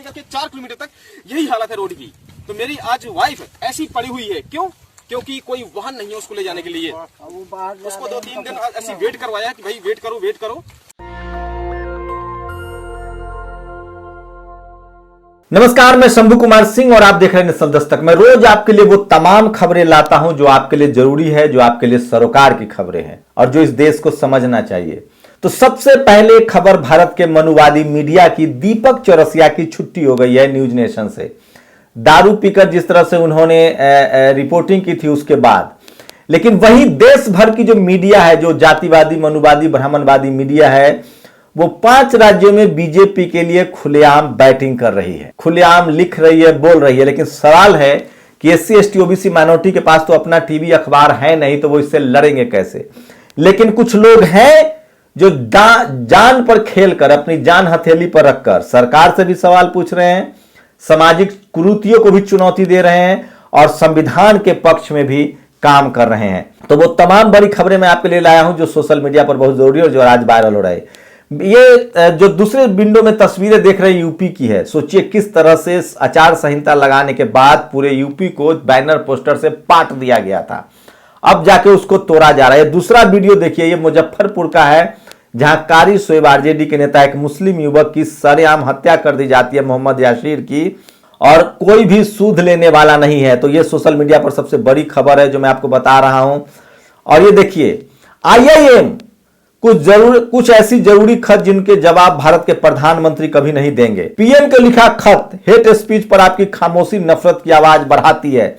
लेकर के 4 किलोमीटर तक यही हालत है रोड की। तो मेरी आज वाइफ ऐसी पड़ी हुई है, क्यों? क्योंकि कोई वाहन नहीं है उसको ले जाने के लिए। उसको 2-3 दिन ऐसी वेट करवाया कि भाई वेट करो। नमस्कार, मैं शंभू कुमार सिंह और आप देख रहे हैं नेशनल दस्तक। मैं रोज आपके लिए वो तमाम खबरें लाता हूं जो आपके लिए जरूरी है, जो आपके लिए सरोकार की खबरें हैं और जो इस देश को समझना चाहिए। तो सबसे पहले खबर भारत के मनुवादी मीडिया की। दीपक चौरसिया की छुट्टी हो गई है न्यूज नेशन से। दारू पीकर जिस तरह से उन्होंने रिपोर्टिंग की थी उसके बाद, लेकिन वही देश भर की जो मीडिया है, जो जातिवादी, मनुवादी, ब्राह्मणवादी मीडिया है, वो 5 राज्यों में बीजेपी के लिए खुलेआम बैटिंग कर रही है, खुलेआम लिख रही है, बोल रही है। लेकिन सवाल है कि एससी, एसटी, ओबीसी माइनॉरिटी के पास तो अपना टीवी अखबार है नहीं, तो वो इससे लड़ेंगे कैसे? लेकिन कुछ लोग हैं जो जान पर खेलकर, अपनी जान हथेली पर रखकर सरकार से भी सवाल पूछ रहे हैं, सामाजिक कुरीतियों को भी चुनौती दे रहे हैं और संविधान के पक्ष में भी काम कर रहे हैं। तो वो तमाम बड़ी खबरें मैं आपके लिए लाया हूं जो सोशल मीडिया पर बहुत जरूरी है और जो आज वायरल हो रहा है। ये जो दूसरे विंडो में तस्वीरें देख रहे हैं यूपी की है। सोचिए किस तरह से आचार संहिता लगाने के बाद पूरे यूपी को बैनर पोस्टर से पाट दिया गया था, अब जाके उसको तोड़ा जा रहा है। दूसरा वीडियो देखिए, ये मुजफ्फरपुर का है, जहां कारी शोएब आरजेडी के नेता एक मुस्लिम युवक की सरेआम हत्या कर दी जाती है, मोहम्मद यासीर की, और कोई भी सूद लेने वाला नहीं है। तो ये सोशल मीडिया पर सबसे बड़ी खबर है जो मैं आपको बता रहा हूं। और ये देखिए, IIM कुछ ऐसी जरूरी खत जिनके जवाब भारत के प्रधानमंत्री कभी नहीं देंगे। पीएम को लिखा खत, हेट स्पीच पर आपकी खामोशी नफरत की आवाज बढ़ाती है।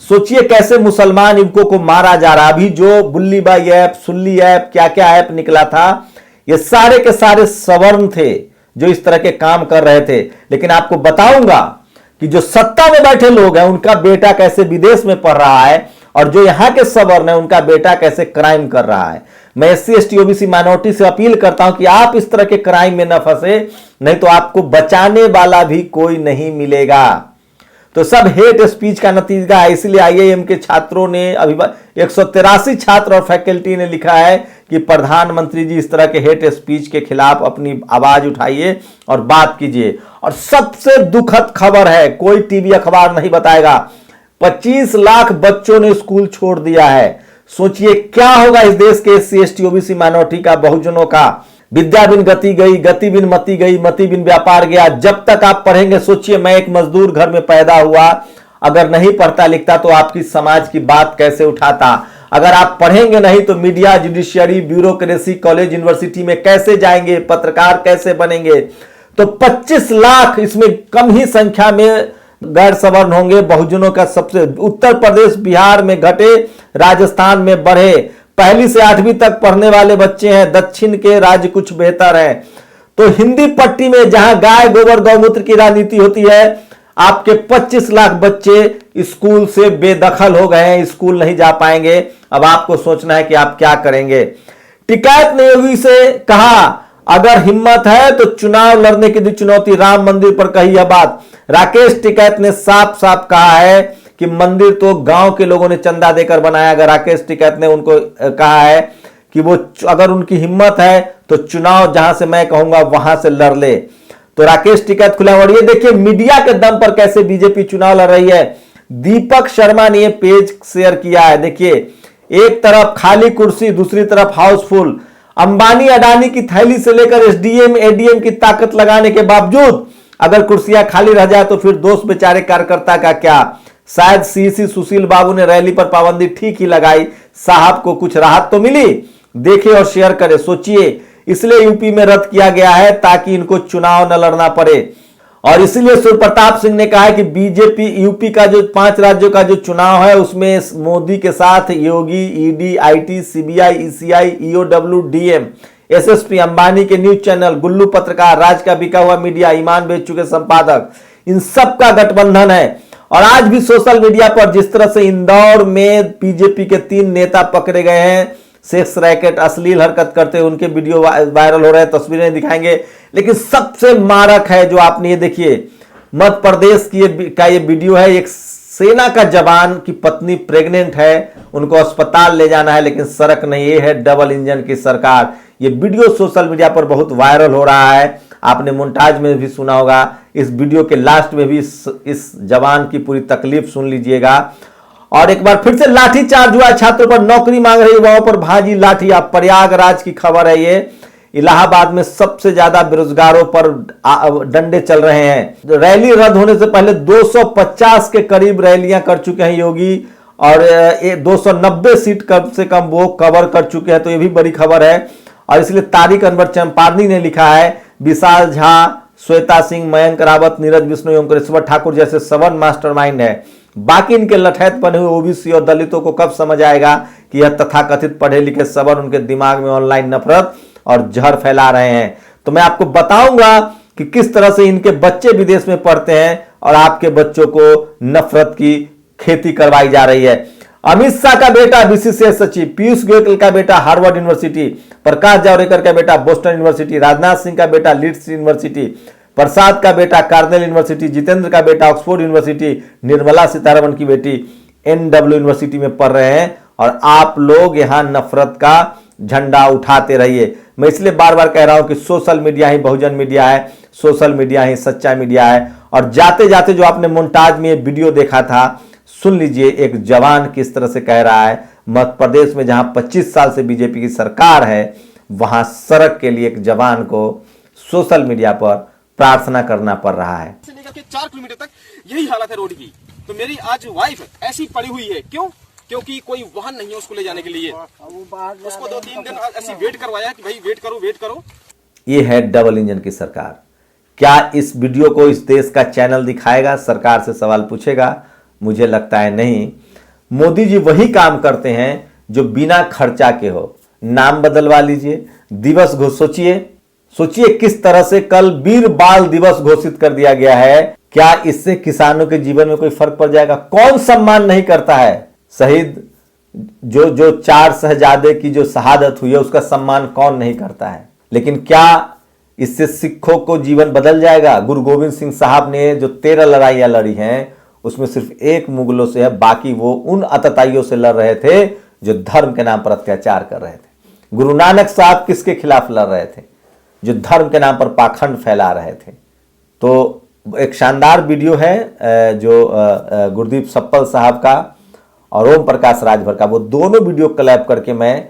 सोचिए कैसे मुसलमान युवकों को मारा जा रहा। अभी जो बुल्लीबाई ऐप, सुल्ली ऐप, क्या क्या ऐप निकला था, ये सारे के सारे सवर्ण थे जो इस तरह के काम कर रहे थे। लेकिन आपको बताऊंगा कि जो सत्ता में बैठे लोग हैं उनका बेटा कैसे विदेश में पढ़ रहा है और जो यहां के सवर्ण है उनका बेटा कैसे क्राइम कर रहा है। मैं एससी, एसटी, ओबीसी माइनॉरिटी से अपील करता हूं कि आप इस तरह के क्राइम में न फंसे, नहीं तो आपको बचाने वाला भी कोई नहीं मिलेगा। तो सब हेट स्पीच का नतीजा है। इसलिए IIM के छात्रों ने, अभी 183 छात्र और फैकल्टी ने लिखा है कि प्रधानमंत्री जी इस तरह के हेट स्पीच के खिलाफ अपनी आवाज उठाइए और बात कीजिए। और सबसे दुखद खबर है, कोई टीवी अखबार नहीं बताएगा, 25 लाख बच्चों ने स्कूल छोड़ दिया है। सोचिए क्या होगा इस देश के एससी, एसटी, ओबीसी माइनॉरिटी का, बहुजनों का। विद्या बिन गति गई, गति बिन मति गई, मति बिन व्यापार गया। जब तक आप पढ़ेंगे, सोचिए मैं एक मजदूर घर में पैदा हुआ, अगर नहीं पढ़ता लिखता तो आपकी समाज की बात कैसे उठाता? अगर आप पढ़ेंगे नहीं तो media, judiciary, bureaucracy, college, university में कैसे जाएंगे? पत्रकार कैसे बनेंगे? तो 25 लाख, इसमें कम ही संख्या में गैर सवर्ण होंगे। बहुजनों का सबसे, उत्तर प्रदेश, बिहार में घटे, राजस्थान में बढ़े। 1ली से 8वीं तक पढ़ने वाले बच्चे हैं, दक्षिण के राज्य कुछ बेहतर हैं। तो हिंदी पट्टी में जहां गाय गोबर गौमूत्र की राजनीति होती है, आपके 25 लाख बच्चे स्कूल से बेदखल हो गए हैं, स्कूल नहीं जा पाएंगे। अब आपको सोचना है कि आप क्या करेंगे। टिकैत ने योगी से कहा, अगर हिम्मत है तो चुनाव लड़ने की दी चुनौती, राम मंदिर पर कही यह बात। राकेश टिकैत ने साफ साफ कहा है कि मंदिर तो गांव के लोगों ने चंदा देकर बनाया। अगर राकेश टिकैत ने उनको कहा है कि वो अगर उनकी हिम्मत है तो चुनाव जहां से मैं कहूंगा वहां से लड़ ले। तो राकेश टिकैत खुला। और ये देखिए मीडिया के दम पर कैसे बीजेपी चुनाव लड़ रही है। दीपक शर्मा ने ये पेज शेयर किया है। देखिए, एक तरफ खाली कुर्सी, दूसरी तरफ हाउसफुल। अंबानी अडानी की थैली से लेकर एसडीएम, एडीएम की ताकत लगाने के बावजूद अगर कुर्सियां खाली रह जाए तो फिर दोस्त बेचारे कार्यकर्ता का क्या? शायद सीसी सुशील बाबू ने रैली पर पाबंदी ठीक ही लगाई, साहब को कुछ राहत तो मिली। देखें और शेयर करें। सोचिए, इसलिए यूपी में रद्द किया गया है ताकि इनको चुनाव न लड़ना पड़े। और इसीलिए सूर्य प्रताप सिंह ने कहा है कि बीजेपी यूपी का जो 5 राज्यों का जो चुनाव है उसमें मोदी के साथ Yogi, ED, IT, CBI, ECI, EOW, DM, SSP, Ambani के न्यूज चैनल, गुल्लू पत्रकार, राज का बिका हुआ मीडिया, ईमान बेच चुके संपादक, इन सब का गठबंधन है। और आज भी सोशल मीडिया पर जिस तरह से इंदौर में बीजेपी के 3 नेता पकड़े गए हैं, सेक्स रैकेट, अश्लील हरकत करते हुए, उनके वीडियो वायरल हो रहे हैं, तस्वीरें दिखाएंगे। लेकिन सबसे मारक है जो आपने ये देखिए, मध्य प्रदेश का ये वीडियो है। एक सेना का जवान की पत्नी प्रेग्नेंट है, उनको अस्पताल ले जाना है लेकिन सड़क नहीं। ये है डबल इंजन की सरकार। ये वीडियो सोशल मीडिया पर बहुत वायरल हो रहा है, आपने मोन्टाज में भी सुना होगा। इस वीडियो के लास्ट में भी इस जवान की पूरी तकलीफ सुन लीजिएगा। और एक बार फिर से लाठीचार्ज हुआ छात्रों पर, नौकरी मांग रहे युवाओं पर भाजी लाठी। अब प्रयागराज की खबर है ये, इलाहाबाद में सबसे ज्यादा बेरोजगारों पर डंडे चल रहे हैं। रैली रद्द होने से पहले 250 के करीब रैलियां कर चुके हैं योगी, और 290 सीट कम से कम वो कवर कर चुके हैं, तो ये भी बड़ी खबर है। और इसलिए तारिक अनवर चंपारनी ने लिखा है, विशाल झा, श्वेता सिंह, मयंक रावत, नीरज बिश्नोई एवं कृष्ण ठाकुर जैसे 7 मास्टरमाइंड है। बाकी इनके लठैत बने हुए ओबीसी और दलितों को कब समझ आएगा कि यह तथाकथित पढ़े लिखे सबर उनके दिमाग में ऑनलाइन नफरत और जहर फैला रहे हैं। तो मैं आपको बताऊंगा कि किस तरह से इनके बच्चे विदेश में पढ़ते हैं और आपके बच्चों को नफरत की खेती करवाई जा रही है। अमित शाह का बेटा बीसीसीआई सचिव, पीयूष गोयल का बेटा हार्वर्ड यूनिवर्सिटी, प्रकाश जावड़ेकर का बेटा बोस्टन यूनिवर्सिटी, राजनाथ सिंह का बेटा लीड्स यूनिवर्सिटी, प्रसाद का बेटा कार्नेल यूनिवर्सिटी, जितेंद्र का बेटा ऑक्सफोर्ड यूनिवर्सिटी, निर्मला सीतारमण की बेटी एनडब्ल्यू यूनिवर्सिटी में पढ़ रहे हैं। और आप लोग यहां नफरत का झंडा उठाते रहिए। मैं इसलिए बार बार कह रहा हूं कि सोशल मीडिया ही बहुजन मीडिया है, सोशल मीडिया ही सच्चा मीडिया है। और जाते जाते जो आपने मोन्टाज में वीडियो देखा था, सुन लीजिए एक जवान किस तरह से कह रहा है। मध्य प्रदेश में जहां 25 साल से बीजेपी की सरकार है, वहां सड़क के लिए एक जवान को सोशल मीडिया पर प्रार्थना करना पड़ रहा है। से लेकर के 4 किलोमीटर तक यही हालत है रोड की। तो मेरी आज वाइफ ऐसी पड़ी हुई है, क्यों? क्योंकि कोई वाहन नहीं है उसको ले जाने के लिए। उसको 2-3 दिन ऐसी वेट करवाया कि भाई वेट करो वेट करो। ये है डबल इंजन की सरकार। क्या इस वीडियो को इस देश का चैनल दिखाएगा, सरकार से सवाल पूछेगा? मुझे लगता है नहीं। मोदी जी वही काम करते हैं जो बिना खर्चा के हो। नाम बदलवा लीजिए, दिवस सोचिए किस तरह से कल वीर बाल दिवस घोषित कर दिया गया है। क्या इससे किसानों के जीवन में कोई फर्क पड़ जाएगा? कौन सम्मान नहीं करता है? शहीद जो 4 शहजादे की जो शहादत हुई है उसका सम्मान कौन नहीं करता है? लेकिन क्या इससे सिखों को जीवन बदल जाएगा? गुरु गोविंद सिंह साहब ने जो 13 लड़ाइयां लड़ी हैं उसमें सिर्फ एक मुगलों से है, बाकी वो उन अतताइयों से लड़ रहे थे जो धर्म के नाम पर अत्याचार कर रहे थे। गुरु नानक साहब किसके खिलाफ लड़ रहे थे? जो धर्म के नाम पर पाखंड फैला रहे थे। तो एक शानदार वीडियो है जो गुरदीप सप्पल साहब का और ओम प्रकाश राजभर का, वो दोनों वीडियो क्लैप करके मैं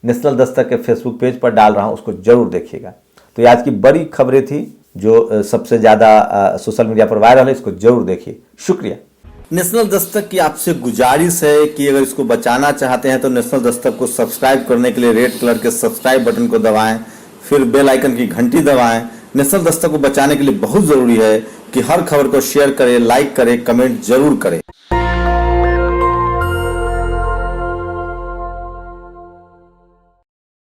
नेशनल दस्तक के फेसबुक पेज पर डाल रहा हूं, उसको जरूर देखिएगा। तो ये आज की बड़ी खबरें थी जो सबसे ज्यादा सोशल मीडिया पर वायरल है, इसको जरूर देखिए। शुक्रिया। नेशनल दस्तक की आपसे गुजारिश है कि अगर इसको बचाना चाहते हैं तो नेशनल दस्तक को सब्सक्राइब करने के लिए रेड कलर के सब्सक्राइब बटन को दबाएं, फिर बेल आइकन की घंटी दबाएं। नेशनल दस्तक को बचाने के लिए बहुत जरूरी है कि हर खबर को शेयर करें, लाइक करें, कमेंट जरूर करें।